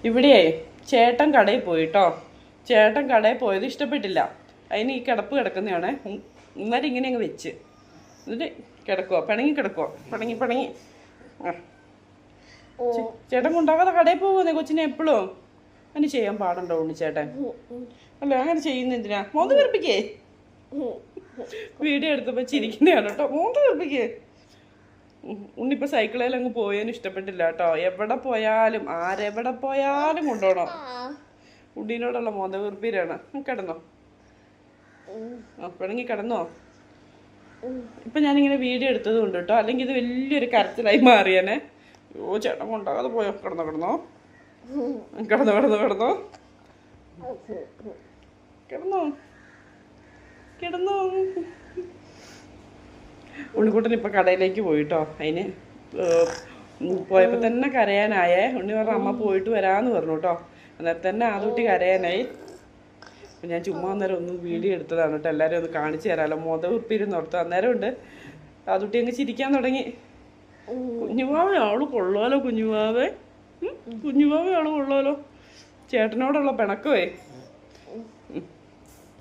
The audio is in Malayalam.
ഇവിടെ ചേട്ടൻ കടയിൽ പോയിട്ടോ. ചേട്ടൻ കടയിൽ പോയത് ഇഷ്ടപ്പെട്ടില്ല. അതിന് ഈ കിടപ്പ് കിടക്കുന്നതാണ്. ഇന്നലെ ഇങ്ങനെ അങ്ങ് വെച്ച് എന്നിട്ട് കിടക്കുക, പിണങ്ങി കിടക്കുക, പിണങ്ങി ആ. ചേട്ടൻ കൊണ്ടാകാതെ കടയിൽ പോകുന്നേ കൊച്ചിനെ എപ്പോഴും. അങ്ങനെ ചെയ്യാൻ പാടുണ്ടോ ഉണ്ണിച്ചേട്ടൻ? അല്ല അങ്ങനെ ചെയ്യുന്ന എന്തിനാ? മോന്ത് കറുപ്പിക്കേ. വീഡിയോ എടുത്തപ്പോൾ ചിരിക്കുന്നതാണ് കേട്ടോ. മോന്ത് കറുപ്പിക്കേ. ഉണ്ണിപ്പോൾ സൈക്കിളിൽ അങ്ങ് പോയതിന് ഇഷ്ടപ്പെട്ടില്ല കേട്ടോ. എവിടെ പോയാലും ആരെവിടെ പോയാലും കൊണ്ടുപോകണം. ഉണ്ണീനോടുള്ള മോന്ത വീർപ്പീരാണ്. കിടന്നോ? ആ പിണങ്ങി കിടന്നോ? ഇപ്പം ഞാനിങ്ങനെ വീഡിയോ എടുത്തത് കൊണ്ട് കേട്ടോ, അല്ലെങ്കിൽ ഇത് വലിയൊരു കരച്ചിലായി മാറിയാനെ. ഓ ചേട്ടൻ കൊണ്ടാകാതെ പോയോ? കിടന്നോ കിടന്നോ കിടന്നോ കിടന്നോ കിടന്നോ കിടന്നോ കിടന്നോ. ഉണ്ണിക്കുട്ടൻ ഇപ്പം കടയിലേക്ക് പോയിട്ടോ. അതിന് പോയപ്പോൾ തന്നെ കരയാനായേ. ഉണ്ണി പറഞ്ഞ അമ്മ പോയിട്ട് വരാമെന്ന് പറഞ്ഞു കേട്ടോ. അന്നേരം തന്നെ ആദ്യകുട്ടി കരയാനായി. അപ്പം ഞാൻ ചുമ്മാ അന്നേരം ഒന്ന് വീഡിയോ എടുത്തതാണ് കേട്ടോ. എല്ലാവരും ഒന്ന് കാണിച്ചു തരാമല്ലോ. ഉപ്പിരുന്ന് ഓർത്ത് അന്നേരം ഉണ്ട് ആദ്യകുട്ടി അങ്ങ് ചിരിക്കാൻ തുടങ്ങി. കുഞ്ഞുമാവേ ആള് കൊള്ളാലോ. കുഞ്ഞുമാവേ ആള് കൊള്ളാലോ. ചേട്ടനോടുള്ള പിണക്കമേ.